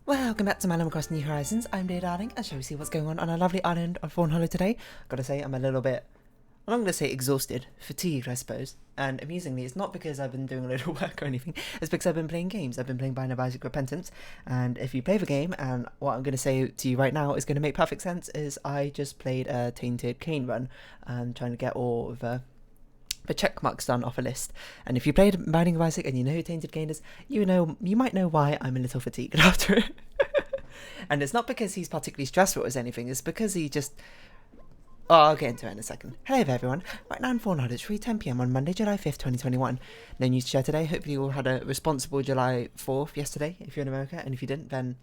Welcome back to my Animal Crossing New Horizons. I'm Dear Darling, and shall we see what's going on our lovely island of Fawnhollow today? Gotta say, I'm a little bit, I'm not gonna say exhausted, fatigued, I suppose. And amusingly, it's not because I've been doing a little work or anything, it's because I've been playing games. I've been playing Binding of Isaac Repentance, and if you play the game, and what I'm gonna say to you right now is gonna make perfect sense, is I just played a Tainted Cane run, trying to get all of the check marks done off a list. And if you played Binding of Isaac and you know who Tainted Cane is, you might know why I'm a little fatigued after it. And it's not because he's particularly stressful as anything, it's because he just... Oh, I'll get into it in a second. Hello there everyone, right now in Fawnhallow, it's 3:10 PM on Monday, July 5th, 2021. No news to share today. Hopefully you all had a responsible July 4th yesterday, if you're in America, and if you didn't, then...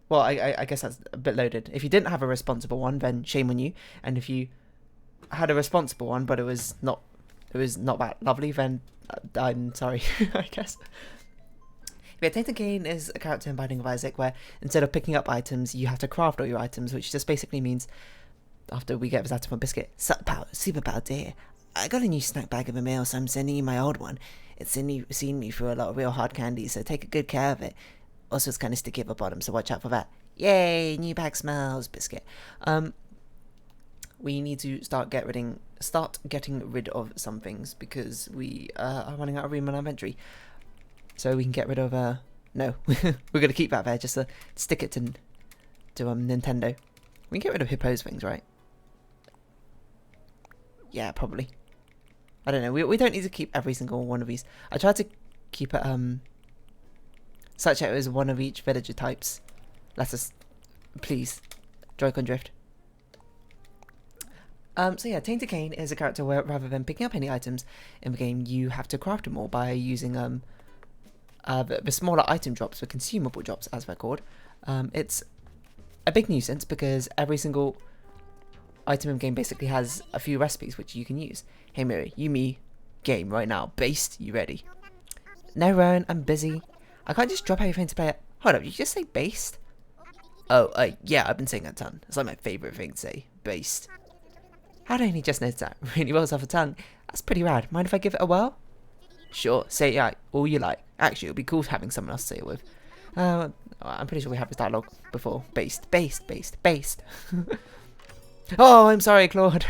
Well, I guess that's a bit loaded. If you didn't have a responsible one, then shame on you, and if you had a responsible one, but it was not that lovely, then I'm sorry, I guess. Yeah, Tainted Cane is a character in Binding of Isaac where instead of picking up items, you have to craft all your items, which just basically means, after we get this item from Biscuit, superpower dear, I got a new snack bag in the mail, so I'm sending you my old one. It's seen me through a lot of real hard candy, so take good care of it. Also, it's kind of sticky at the bottom, so watch out for that. Yay, new bag smells, Biscuit. We need to start getting rid of some things because we are running out of room in our inventory. So we can get rid of no, we're gonna keep that there just to stick it to Nintendo. We can get rid of Hippo's things, right? Yeah, probably. I don't know. We don't need to keep every single one of these. I tried to keep it such that it was one of each villager types. Let us please Joy-Con drift. So yeah, Tainted Cane is a character where rather than picking up any items in the game, you have to craft them all by using the smaller item drops, the consumable drops as they're called. It's a big nuisance because every single item in the game basically has a few recipes which you can use. Hey Miri, you me game right now. Based, you ready? No Rowan, I'm busy. I can't just drop everything to play it. Hold up, did you just say based? Oh, yeah, I've been saying that a ton. It's like my favourite thing to say. Based. How did I only just notice that? Really rolls off a tongue. That's pretty rad. Mind if I give it a whirl? Sure, say it all you like. Actually, it'll be cool having someone else to say it with. I'm pretty sure we had this dialogue before. Based. Oh, I'm sorry, Claude.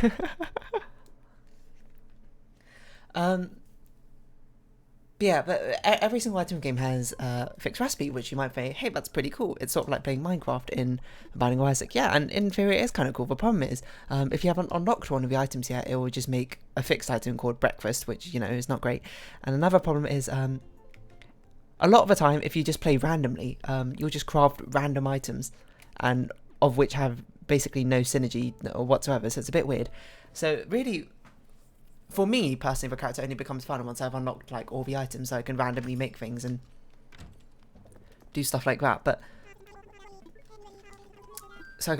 Yeah, but every single item in the game has a fixed recipe, which you might say, hey, that's pretty cool. It's sort of like playing Minecraft in Binding of Isaac. Yeah, and in theory it is kind of cool. The problem is, if you haven't unlocked one of the items yet, it will just make a fixed item called breakfast, which, is not great. And another problem is, a lot of the time, if you just play randomly, you'll just craft random items, and of which have basically no synergy or whatsoever, so it's a bit weird. So really... For me, personally, the character only becomes fun once I've unlocked, like, all the items, so I can randomly make things and do stuff like that, but... So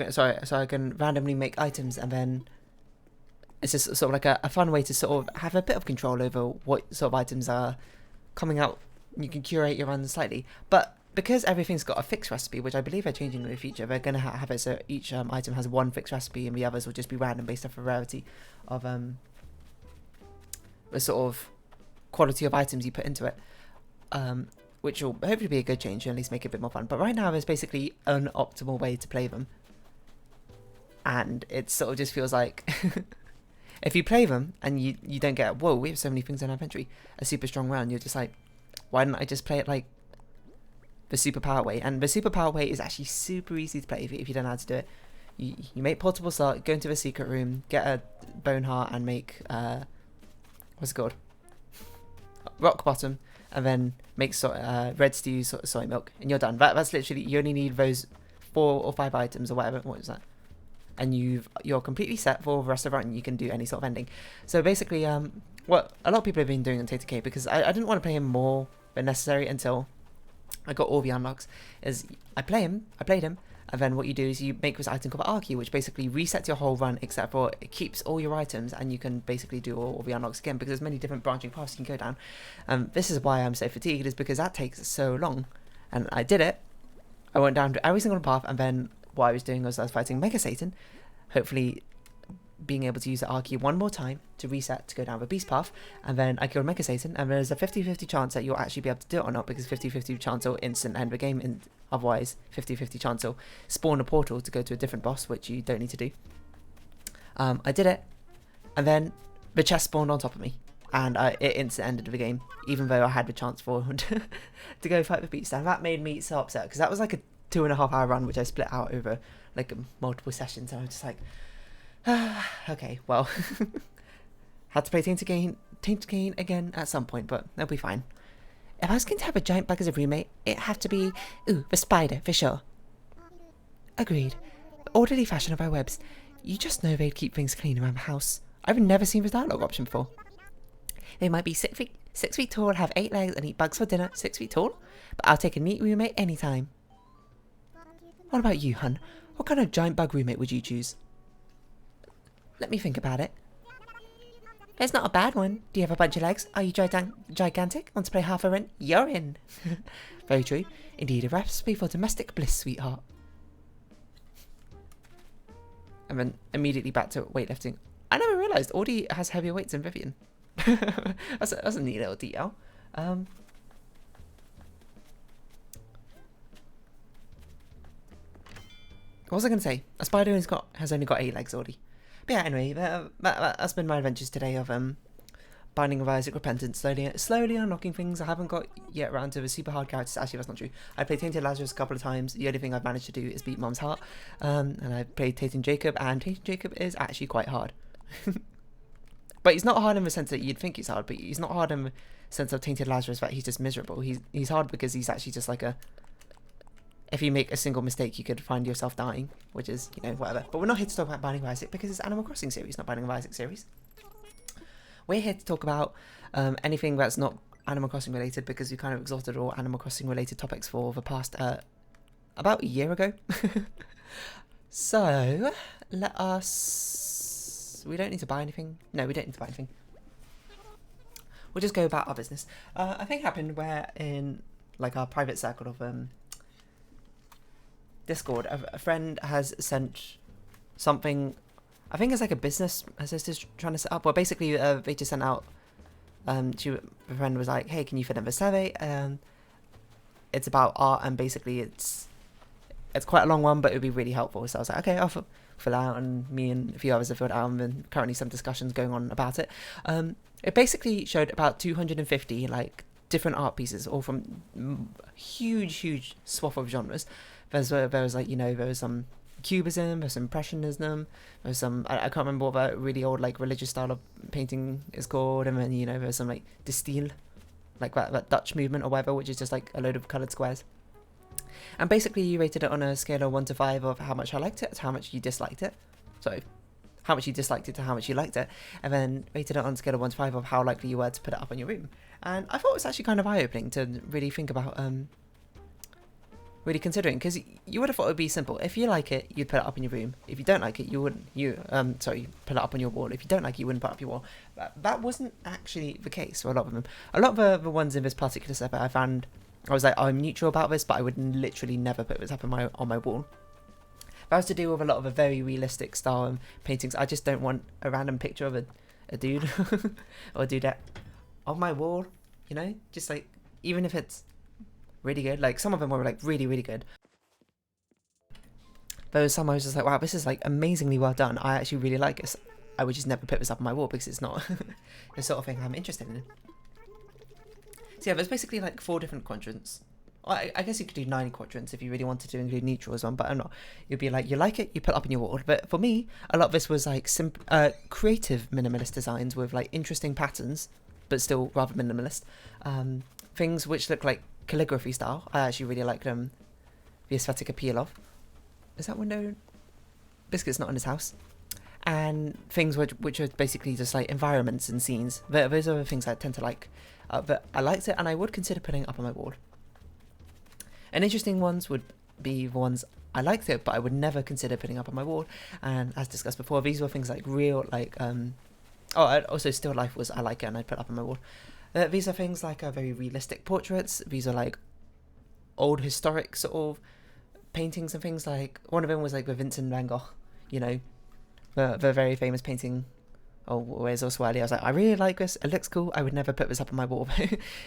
I can randomly make items, and then... It's just sort of like a fun way to sort of have a bit of control over what sort of items are coming out. You can curate your runs slightly, but because everything's got a fixed recipe, which I believe they're changing in the future, they're going to have it so each item has one fixed recipe, and the others will just be random based off the rarity of... the sort of quality of items you put into it, which will hopefully be a good change and at least make it a bit more fun. But right now there's basically an optimal way to play them, and it sort of just feels like if you play them and you don't get, whoa, we have so many things in our inventory, a super strong round, you're just like, why didn't I just play it like the superpower way? And the superpower way is actually super easy to play if you don't know how to do it. You make portable salt, go into the secret room, get a bone heart, and make what's it called? Rock bottom, and then make red stew soy milk, and you're done. That's literally, you only need those 4 or 5 items or whatever. What is that? And you're completely set for the rest of the run. You can do any sort of ending. So basically, what a lot of people have been doing on Tainted Cane, because I didn't want to play him more than necessary until I got all the unlocks, is I played him, and then what you do is you make this item called Archie, which basically resets your whole run, except for it keeps all your items, and you can basically do all the unlocks again, because there's many different branching paths you can go down. This is why I'm so fatigued, is because that takes so long. And I did it. I went down to every single path, and then what I was doing was I was fighting Mega Satan, hopefully being able to use the Archie one more time to reset to go down the beast path, and then I killed Mega Satan, and there's a 50-50 chance that you'll actually be able to do it or not, because 50-50 chance will instant end the game in Otherwise, 50-50 chance will spawn a portal to go to a different boss, which you don't need to do. I did it, and then the chest spawned on top of me, and it instantly ended the game, even though I had the chance for to go fight the beast. And that made me so upset, because that was like a 2.5 hour run, which I split out over like multiple sessions, and I was just like, okay, well, had to play Tainted Cane again at some point, but they'll be fine. If I was going to have a giant bug as a roommate, it'd have to be, the spider, for sure. Agreed. The orderly fashion of our webs. You just know they'd keep things clean around the house. I've never seen this dialogue option before. They might be 6 feet tall, have 8 legs, and eat bugs for dinner. 6 feet tall? But I'll take a neat roommate anytime. What about you, hun? What kind of giant bug roommate would you choose? Let me think about it. It's not a bad one. Do you have a bunch of legs? Are you gigantic? Want to play half a rent? You're in. Very true. Indeed, a recipe for domestic bliss, sweetheart. And then immediately back to weightlifting. I never realised Audie has heavier weights than Vivian. that's a neat little detail. What was I going to say? A spider has only got 8 legs, Audie. But yeah, anyway, that's been my adventures today of Binding of Isaac, Repentance, slowly unlocking things. I haven't got yet around to the super hard characters. Actually, that's not true. I played Tainted Lazarus a couple of times. The only thing I've managed to do is beat Mom's heart. And I played Tainted Jacob, and Tainted Jacob is actually quite hard. But he's not hard in the sense that you'd think he's hard, but he's not hard in the sense of Tainted Lazarus that he's just miserable. He's hard because he's actually just like if you make a single mistake, you could find yourself dying, which is, whatever. But we're not here to talk about Binding of Isaac because it's Animal Crossing series, not Binding of Isaac series. We're here to talk about anything that's not Animal Crossing related, because we kind of exhausted all Animal Crossing related topics for the past, about a year ago. So, we don't need to buy anything. No, we don't need to buy anything. We'll just go about our business. I think it happened where in, like, our private circle of, Discord, a friend has sent something. I think it's like a business assistant trying to set up. Well, basically, they just sent out. The friend was like, "Hey, can you fill in the survey?" It's about art, and basically, it's quite a long one, but it would be really helpful. So I was like, "Okay, I'll fill out," and me and a few others have filled out, and currently some discussions going on about it. It basically showed about 250 like different art pieces, all from huge swath of genres. There was like, there was some Cubism, there's some Impressionism, there's some, I can't remember what that really old like religious style of painting is called, and then, there's some like de stijl, like that Dutch movement or whatever, which is just like a load of coloured squares. And basically you rated it on a scale of 1 to 5 of how much I liked it to how much you disliked it. So, how much you disliked it to how much you liked it, and then rated it on a scale of 1 to 5 of how likely you were to put it up on your room. And I thought it was actually kind of eye-opening to really think about, really considering, because you would have thought it would be simple. If you like it, you'd put it up in your room. If you don't like it, you wouldn't. Put it up on your wall. If you don't like it, you wouldn't put it up your wall. That wasn't actually the case for a lot of them. A lot of the ones in this particular set I found, I was like, I'm neutral about this, but I would literally never put this up on my wall. That was to do with a lot of the very realistic style paintings. I just don't want a random picture of a dude or a dudette on my wall. Just like, even if it's really good, like some of them were like really good. There was some I was just like, wow, this is like amazingly well done. I actually really like this. I would just never put this up on my wall because it's not the sort of thing I'm interested in. So yeah, there's basically like 4 different quadrants. I guess you could do 9 quadrants if you really wanted to include neutral as one, but I'm not. You'd be like, you like it, you put it up on your wall. But for me, a lot of this was like creative minimalist designs with like interesting patterns, but still rather minimalist. Things which look like calligraphy style. I actually really like the aesthetic appeal of. Is that window? Biscuit's not in his house. And things which are basically just like environments and scenes. Those are the things I tend to like. But I liked it, and I would consider putting it up on my wall. And interesting ones would be the ones I liked it, but I would never consider putting up on my wall. And as discussed before, these were things like real, like also still life was, I like it, and I'd put it up on my wall. These are things like very realistic portraits. These are like old historic sort of paintings and things. Like one of them was like the Vincent van Gogh, the very famous painting. Oh, where's Oswald? I was like, I really like this. It looks cool. I would never put this up on my wall.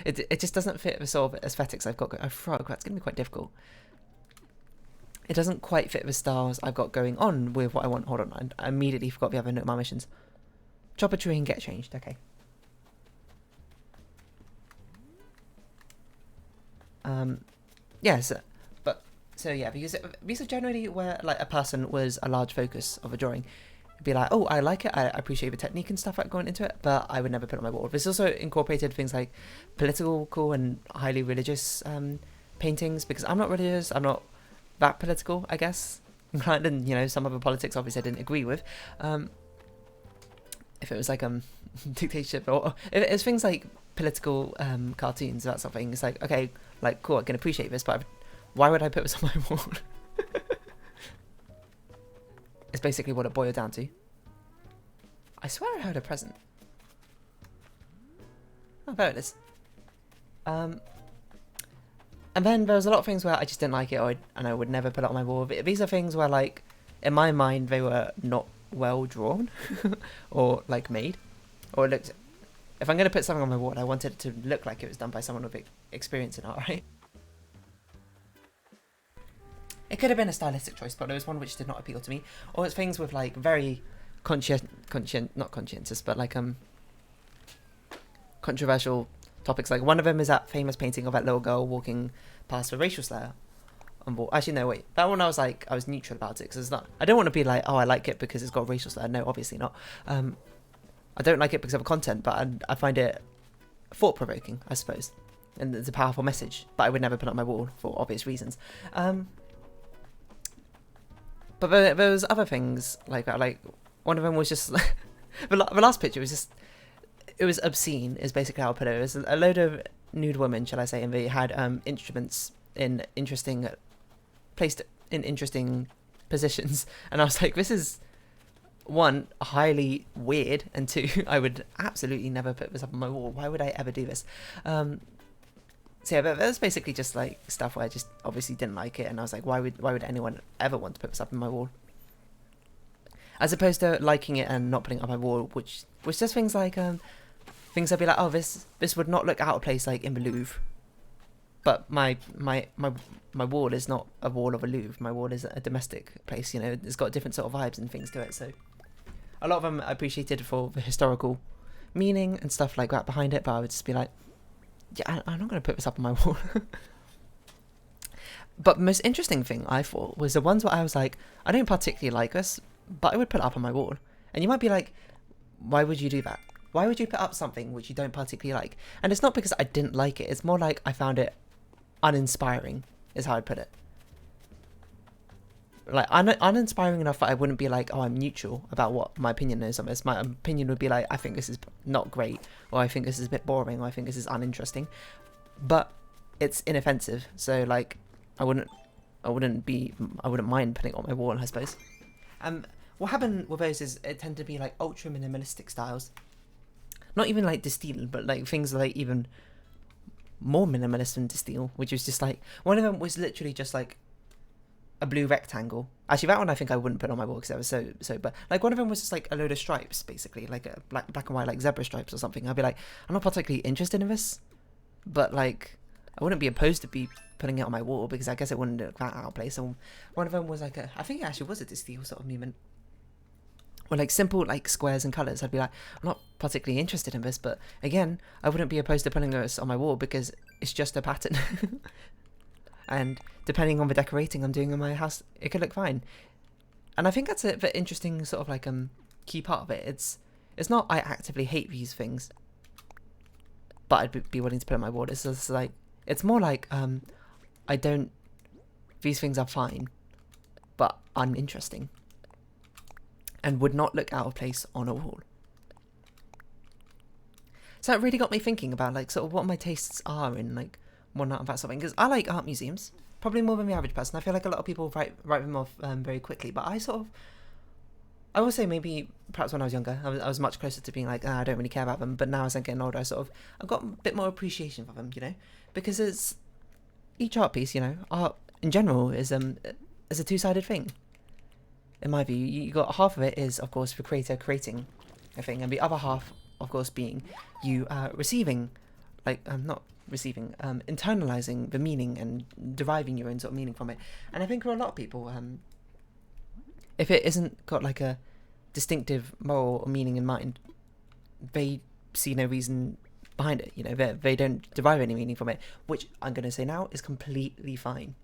It just doesn't fit the sort of aesthetics I've got. I thought that's going to be quite difficult. it doesn't quite fit the styles I've got going on with what I want. Hold on, I immediately forgot the other note of my missions. Chop a tree and get changed. Okay. Yes, but so yeah, because these are generally where like a person was a large focus of a drawing. It'd be like, oh, I like it, I appreciate the technique and stuff like going into it, but I would never put it on my wall. This also incorporated things like political and highly religious paintings, because I'm not religious, I'm not that political, I guess. And you know, some other politics obviously I didn't agree with. If it was like dictatorship, or if it was things like political cartoons, that sort of thing, it's like, okay, like cool, I can appreciate this, but why would I put this on my wall? It's basically what it boiled down to. I swear I heard a present. Oh, there it is. And then there was a lot of things where I just didn't like it, and I would never put it on my wall. These are things where, like, in my mind, they were not well drawn, or like made, or it looked. If I'm going to put something on my wall, I wanted it to look like it was done by someone with experience in art, right? It could have been a stylistic choice, but it was one which did not appeal to me. Or it's things with like very not conscientious, but like controversial topics. Like one of them is that famous painting of that little girl walking past a racial slur. Actually, no, wait. That one I was neutral about it, because it's not. I don't want to be like, oh, I like it because it's got a racial slur. No, obviously not. I don't like it because of the content, but I find it thought-provoking, I suppose, and it's a powerful message. But I would never put it on my wall for obvious reasons. But there was other things like that. Like one of them was just the last picture was just, it was obscene. Is basically how I put it. It was a load of nude women, shall I say, and they had instruments placed in interesting positions. And I was like, this is, one, highly weird, and two, I would absolutely never put this up on my wall. Why would I ever do this? So yeah, but that was basically just like stuff where I just obviously didn't like it, and I was like, why would anyone ever want to put this up on my wall? As opposed to liking it and not putting it on my wall, which was just things like things I'd be like, oh, this would not look out of place like in the Louvre. But my wall is not a wall of a Louvre. My wall is a domestic place, you know. It's got different sort of vibes and things to it. So a lot of them I appreciated for the historical meaning and stuff like that behind it. But I would just be like, yeah, I'm not going to put this up on my wall. But the most interesting thing I thought was the ones where I was like, I don't particularly like this, but I would put it up on my wall. And you might be like, why would you do that? Why would you put up something which you don't particularly like? And it's not because I didn't like it. It's more like I found it uninspiring, is how I'd put it. Like, uninspiring enough that I wouldn't be like, oh, I'm neutral about what my opinion is on this. My opinion would be like, I think this is not great, or I think this is a bit boring, or I think this is uninteresting. But it's inoffensive, so like, I wouldn't mind putting it on my wall, I suppose. What happened with those is it tended to be like ultra minimalistic styles. Not even like Distill, but like things like even more minimalist than Distill, which was just like, one of them was literally just like a blue rectangle. Actually, that one I think I wouldn't put on my wall because that was so. But like one of them was just like a load of stripes, basically, like a black and white, like zebra stripes or something. I'd be like, I'm not particularly interested in this, but like I wouldn't be opposed to be putting it on my wall because I guess it wouldn't look that out of place. And one of them was like I think it actually was a Distill sort of movement. Or like simple like squares and colours. I'd be like, I'm not particularly interested in this, but again, I wouldn't be opposed to putting this on my wall because it's just a pattern. And depending on the decorating I'm doing in my house, it could look fine. And I think that's the interesting sort of like key part of it. It's not I actively hate these things, but I'd be willing to put it on my wall. It's just like, it's more like I don't. These things are fine, but uninteresting, and would not look out of place on a wall. So that really got me thinking about like sort of what my tastes are in like whatnot and that sort of thing. Because I like art museums probably more than the average person. I feel like a lot of people write them off very quickly, but I will say maybe perhaps when I was younger, I was much closer to being like, I don't really care about them. But now as I'm getting older, I've got a bit more appreciation for them, you know, because it's each art piece, you know, art in general is a two-sided thing. In my view, you got half of it is of course the creator creating a thing, and the other half, of course, being you receiving, like not receiving, internalizing the meaning and deriving your own sort of meaning from it. And I think for a lot of people, if it isn't got like a distinctive moral or meaning in mind, they see no reason behind it. You know, they don't derive any meaning from it, which I'm going to say now is completely fine.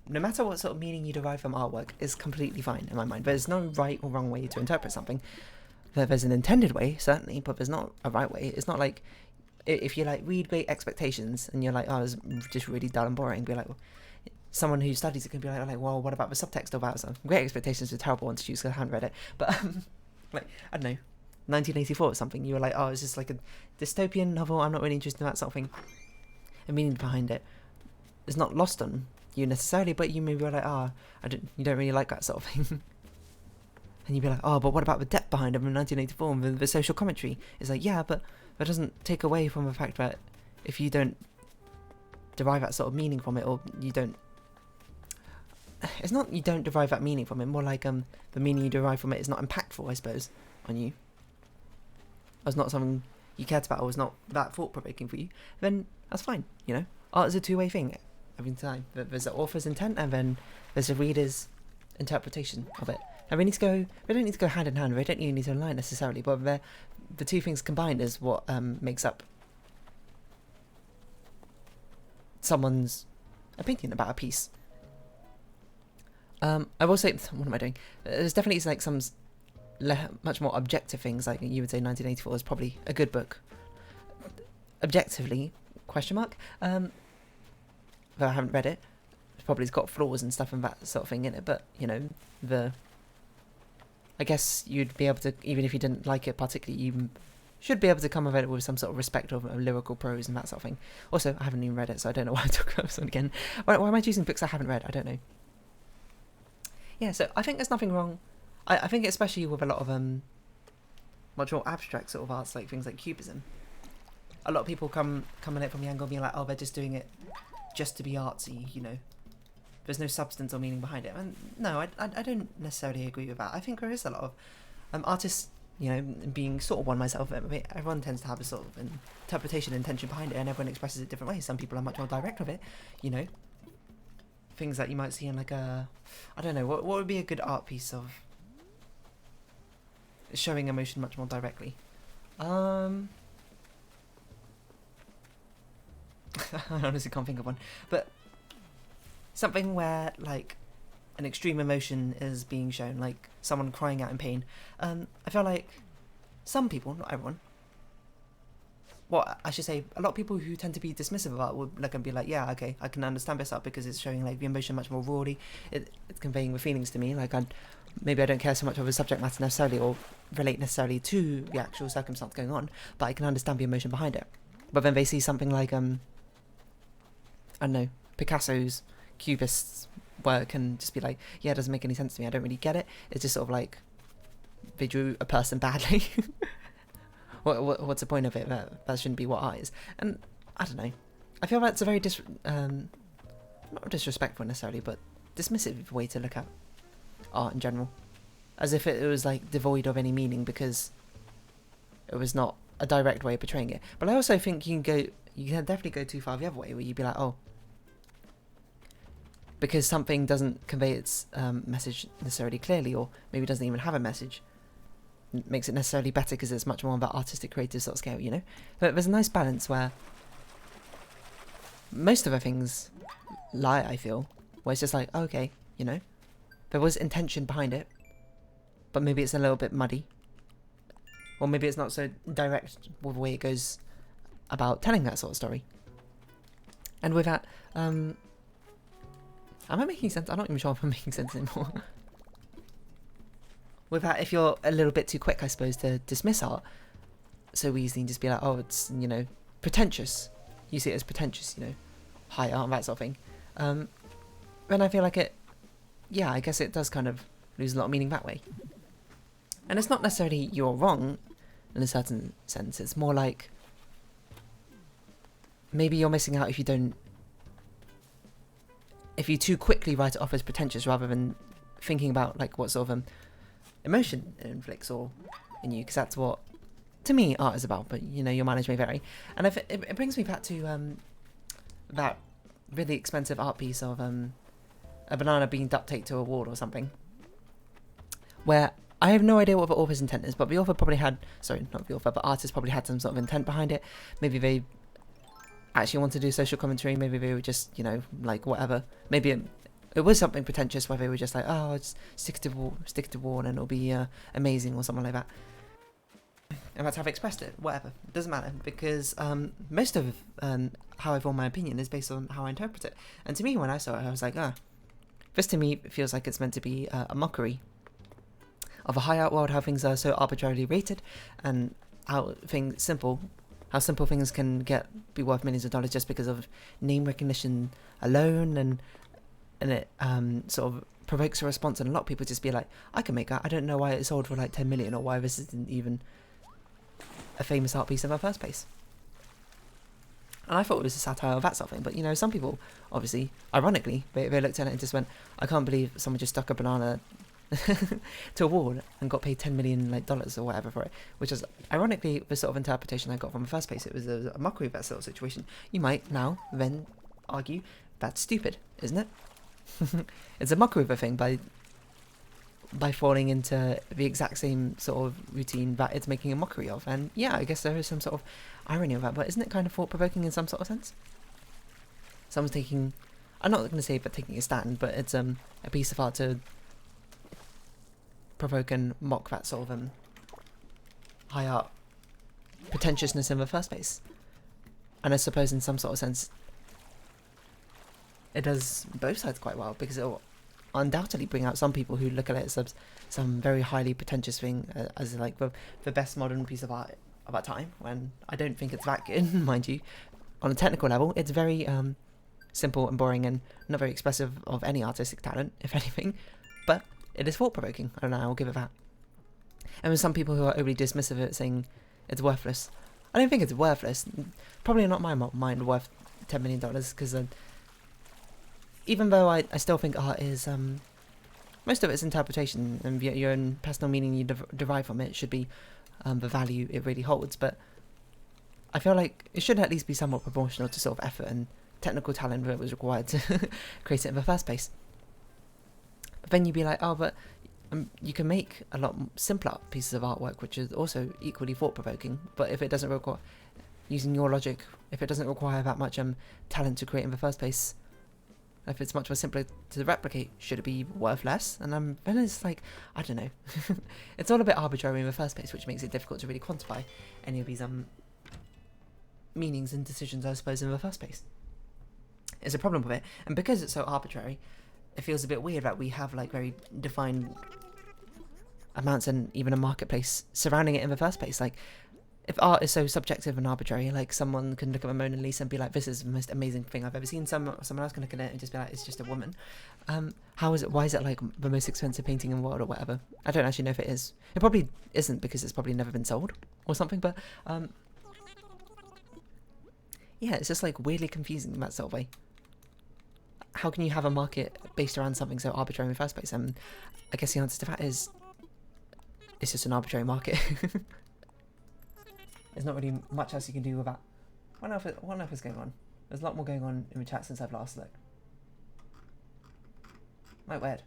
No matter what sort of meaning you derive from artwork is completely fine in my mind. There's no right or wrong way to interpret something. There's an intended way, certainly, but there's not a right way. It's not like if you like read Great Expectations and you're like, oh, it's just really dull and boring, be like, well, someone who studies it can be like, well, what about the subtext of that? Great Expectations is a terrible one to choose because I haven't read it, but like, I don't know, 1984 or something, you were like, oh, it's just like a dystopian novel, I'm not really interested in that sort of thing. The meaning behind it is not lost on you necessarily, but you may be like, oh, you don't really like that sort of thing. And you'd be like, oh, but what about the depth behind it in 1984 and the social commentary? It's like, yeah, but that doesn't take away from the fact that if you don't derive that sort of meaning from it, or you don't... It's not you don't derive that meaning from it, more like the meaning you derive from it is not impactful, I suppose, on you. Or it's not something you cared about, or it's not that thought-provoking for you, then that's fine, you know? Art is a two-way thing every time. There's the author's intent, and then there's the reader's interpretation of it. And they don't need to go hand in hand, they don't even need to align necessarily, but the two things combined is what makes up someone's opinion about a piece. I will say, what am I doing? There's definitely like some much more objective things, like you would say 1984 is probably a good book. Objectively, question mark, though I haven't read it, it's probably got flaws and stuff and that sort of thing in it, but, you know, I guess you'd be able to, even if you didn't like it particularly, you should be able to come of it with some sort of respect of lyrical prose and that sort of thing. Also, I haven't even read it, so I don't know why I talk about this one again. Why am I choosing books I haven't read? I don't know. Yeah, so I think there's nothing wrong. I think especially with a lot of much more abstract sort of arts, like things like Cubism. A lot of people come at it from the angle being like, oh, they're just doing it just to be artsy, you know. There's no substance or meaning behind it. And no, I don't necessarily agree with that. I think there is a lot of artists, you know, being sort of one myself, everyone tends to have a sort of interpretation and intention behind it, and everyone expresses it different ways. Some people are much more direct with it, you know. Things that you might see in like I don't know, what would be a good art piece of showing emotion much more directly? I honestly can't think of one, but something where like an extreme emotion is being shown, like someone crying out in pain. I feel like some people, not everyone, well, I should say, a lot of people who tend to be dismissive of art would like and be like, yeah, okay, I can understand this art because it's showing like the emotion much more rawly. It's conveying the feelings to me. Like maybe I don't care so much of the subject matter necessarily, or relate necessarily to the actual circumstance going on, but I can understand the emotion behind it. But then they see something like I don't know, Picasso's Cubist work and just be like, yeah, it doesn't make any sense to me. I don't really get it. It's just sort of like they drew a person badly. What's the point of it? That shouldn't be what art is. And I don't know. I feel that's a very not disrespectful necessarily, but dismissive way to look at art in general, as if it was like devoid of any meaning because it was not a direct way of portraying it. But I also think you can definitely go too far the other way, where you'd be like, oh, because something doesn't convey its message necessarily clearly, or maybe doesn't even have a message, makes it necessarily better because it's much more of that artistic creative sort of scale, you know. But there's a nice balance where most of the things lie, I feel, where it's just like, oh, okay, you know, there was intention behind it, but maybe it's a little bit muddy, or maybe it's not so direct with the way it goes about telling that sort of story. And with that, am I making sense? I'm not even sure if I'm making sense anymore. With that, if you're a little bit too quick, I suppose, to dismiss art so easily and just be like, oh, it's, you know, pretentious. You see it as pretentious, you know, high art, that sort of thing. Then I feel like it, yeah, I guess it does kind of lose a lot of meaning that way. And it's not necessarily you're wrong in a certain sense. It's more like maybe you're missing out if you too quickly write it off as pretentious rather than thinking about like what sort of emotion it inflicts or in you, because that's what to me, art is about, but you know, your mileage may vary. And if it brings me back to that really expensive art piece of a banana being duct taped to a wall or something, where I have no idea what the author's intent is, but the author probably had, sorry, not the author, but artist probably had some sort of intent behind it. Maybe they actually want to do social commentary, maybe they were just, you know, like whatever. Maybe it was something pretentious where they were just like, oh, just stick to the wall and it'll be amazing or something like that. And that's how they expressed it, whatever. It doesn't matter, because most of how I form my opinion is based on how I interpret it. And to me, when I saw it, I was like, this to me feels like it's meant to be a mockery of a high art world, how things are so arbitrarily rated, and how simple things can be worth millions of dollars just because of name recognition alone, and it sort of provokes a response, and a lot of people just be like, I can make that, I don't know why it sold for like 10 million, or why this isn't even a famous art piece in the first place. And I thought it was a satire of that sort of thing, but you know, some people, obviously, ironically, they looked at it and just went, I can't believe someone just stuck a banana to a wall and got paid $10 million or whatever for it, which is ironically the sort of interpretation I got from the first place. It was a mockery of that sort of situation. You might now then argue that's stupid, isn't it? It's a mockery of a thing by falling into the exact same sort of routine that it's making a mockery of. And yeah, I guess there is some sort of irony of that, but isn't it kind of thought-provoking in some sort of sense? Someone's taking, I'm not going to say but taking a stand, but it's a piece of art to provoke and mock that sort of high art pretentiousness in the first place. And I suppose in some sort of sense it does both sides quite well, because it will undoubtedly bring out some people who look at it as some very highly pretentious thing, as like the best modern piece of art of our time, when I don't think it's that good. Mind you, on a technical level it's very simple and boring and not very expressive of any artistic talent, if anything, but it is thought-provoking, and I will give it that. And with some people who are overly dismissive of it, saying it's worthless, I don't think it's worthless. Probably not my mind worth $10 million, because even though I still think art is most of it's interpretation, and your own personal meaning you derive from it should be the value it really holds, but I feel like it should at least be somewhat proportional to sort of effort and technical talent that was required to create it in the first place. But then you'd be like, oh, but you can make a lot simpler pieces of artwork which is also equally thought-provoking, but if it doesn't require, using your logic, if it doesn't require that much talent to create in the first place, if it's much more simpler to replicate, should it be worth less? And then it's like, I don't know. It's all a bit arbitrary in the first place, which makes it difficult to really quantify any of these meanings and decisions, I suppose, in the first place. It's a problem with it, and because it's so arbitrary, it feels a bit weird that we have like very defined amounts and even a marketplace surrounding it in the first place. Like, if art is so subjective and arbitrary, like someone can look at a Mona Lisa and be like, this is the most amazing thing I've ever seen. Someone else can look at it and just be like, it's just a woman. Why is it like the most expensive painting in the world or whatever? I don't actually know if it is. It probably isn't, because it's probably never been sold or something, but yeah, it's just like weirdly confusing in that sort of way. How can you have a market based around something so arbitrary in the first place? I guess the answer to that is it's just an arbitrary market. There's not really much else you can do with that. What else is going on? There's a lot more going on in the chat since I've last looked. Right, weird.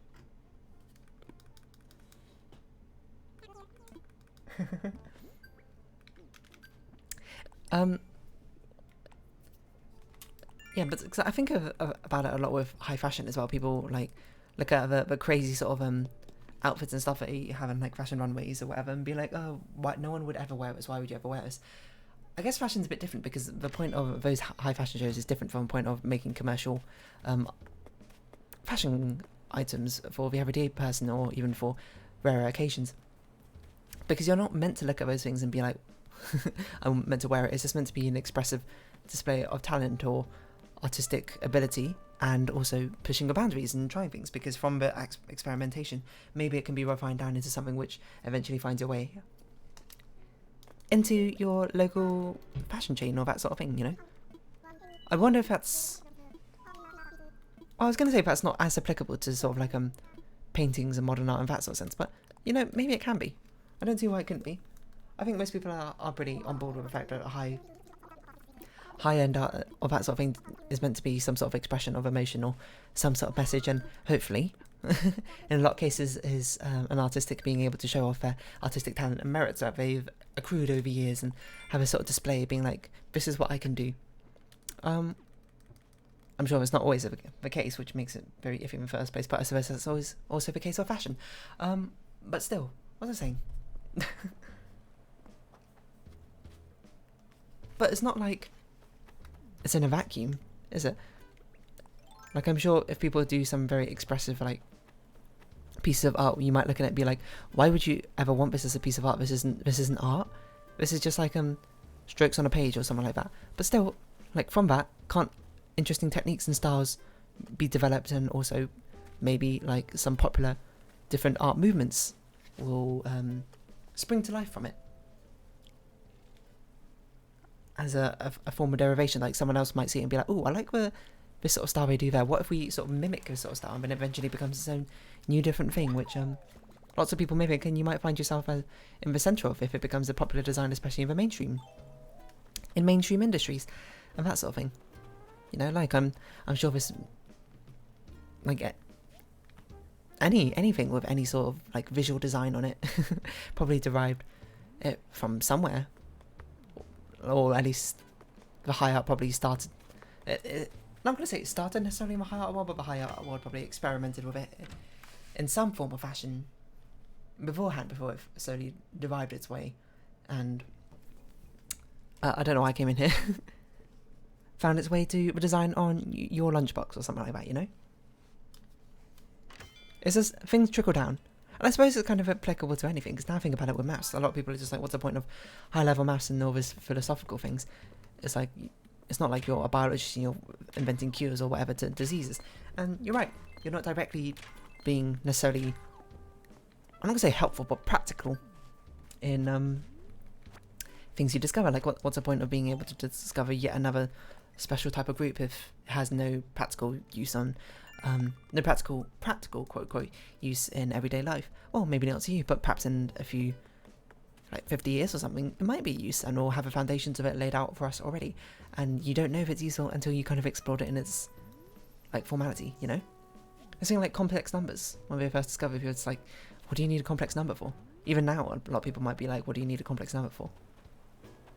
Yeah, but I think about it a lot with high fashion as well. People like look at the crazy sort of outfits and stuff that you have in like fashion runways or whatever, and be like, oh, why no one would ever wear this? Why would you ever wear this? I guess fashion's a bit different, because the point of those high fashion shows is different from the point of making commercial fashion items for the everyday person, or even for rare occasions. Because you're not meant to look at those things and be like, I'm meant to wear it. It's just meant to be an expressive display of talent or artistic ability, and also pushing the boundaries and trying things, because from the experimentation, maybe it can be refined down into something which eventually finds a way into your local fashion chain or that sort of thing, you know? I wonder if that's... I was going to say that's not as applicable to sort of like paintings and modern art in that sort of sense, but, you know, maybe it can be. I don't see why it couldn't be. I think most people are pretty on board with the fact that a high-end art or that sort of thing is meant to be some sort of expression of emotion or some sort of message, and hopefully in a lot of cases is an artistic being able to show off their artistic talent and merits that they've accrued over years and have a sort of display being like, this is what I can do. I'm sure it's not always the case, which makes it very iffy in the first place, but I suppose that's always also the case of fashion. But still, what was I saying? But it's not like it's in a vacuum, is it? Like, I'm sure if people do some very expressive, like, pieces of art, you might look at it and be like, why would you ever want this as a piece of art? This isn't art. This is just like strokes on a page or something like that. But still, like, from that, can't interesting techniques and styles be developed, and also maybe like some popular different art movements will spring to life from it as a form of derivation. Like, someone else might see it and be like, oh, I like this sort of style they do there. What if we sort of mimic this sort of style, and then eventually becomes its own new different thing, which lots of people mimic, and you might find yourself in the centre of if it becomes a popular design, especially in mainstream industries and that sort of thing. You know, like I'm sure this, like, anything with any sort of like visual design on it probably derived it from somewhere, or at least the high art probably started. I'm not going to say it started necessarily in the high art world, but the high art world probably experimented with it in some form of fashion beforehand, before it slowly derived its way. And I don't know why I came in here. Found its way to the design on your lunchbox or something like that, you know? It's just things trickle down. And I suppose it's kind of applicable to anything, because now I think about it with maths, a lot of people are just like, what's the point of high-level maths and all these philosophical things? It's like, it's not like you're a biologist and you're inventing cures or whatever to diseases. And you're right, you're not directly being necessarily, I'm not going to say helpful, but practical in things you discover. Like, what's the point of being able to discover yet another special type of group if it has no practical use on, no practical quote use in everyday life? Well, maybe not to you, but perhaps in a few, like 50 years or something, it might be use, and we'll have the foundations of it laid out for us already, and you don't know if it's useful until you kind of explored it in its like formality, you know? It's something like complex numbers. When we first discovered it, it's like, what do you need a complex number for? Even now, a lot of people might be like, what do you need a complex number for?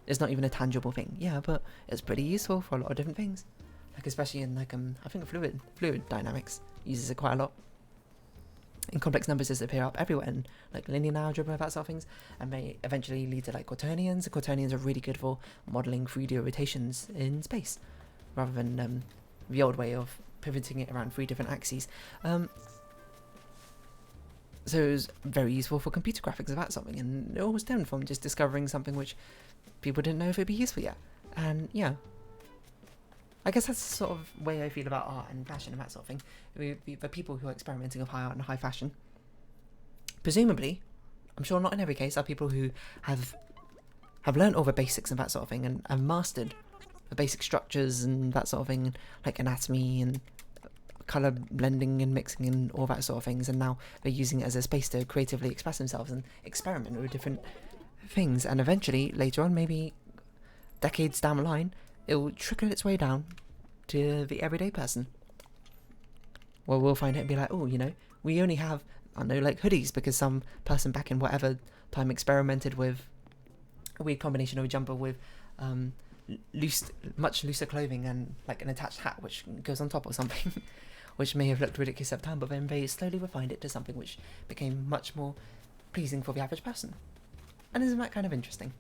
It's not even a tangible thing. Yeah, but it's pretty useful for a lot of different things. Like, especially in like I think fluid dynamics uses it quite a lot. And complex numbers just appear up everywhere in like linear algebra, that sort of things, and may eventually lead to like quaternions. And quaternions are really good for modelling 3D rotations in space, rather than the old way of pivoting it around 3 different axes. So it was very useful for computer graphics about something, and it all stemmed from just discovering something which people didn't know if it'd be useful yet. And yeah, I guess that's the sort of way I feel about art and fashion and that sort of thing. The people who are experimenting with high art and high fashion, presumably, I'm sure not in every case, are people who have learned all the basics and that sort of thing, and have mastered the basic structures and that sort of thing, like anatomy and colour blending and mixing and all that sort of things, and now they're using it as a space to creatively express themselves and experiment with different things, and eventually, later on, maybe decades down the line, it will trickle its way down to the everyday person. Well, we'll find it and be like, oh, you know, we only have, I don't know, like hoodies because some person back in whatever time experimented with a weird combination of a jumper with much looser clothing and like an attached hat which goes on top or something, which may have looked ridiculous at the time, but then they slowly refined it to something which became much more pleasing for the average person. And isn't that kind of interesting?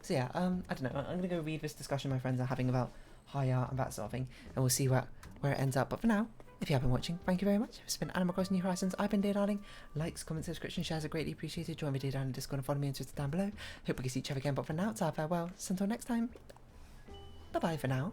So yeah, I don't know, I'm going to go read this discussion my friends are having about high art and that sort of thing, and we'll see where it ends up. But for now, if you have been watching, thank you very much. It's been Animal Crossing New Horizons. I've been Dear Darling. Likes, comments, subscriptions, shares are greatly appreciated. Join me Dear Darling Discord and follow me on Twitter down below. Hope we can see each other again, but for now, it's our farewell. So until next time, bye bye for now.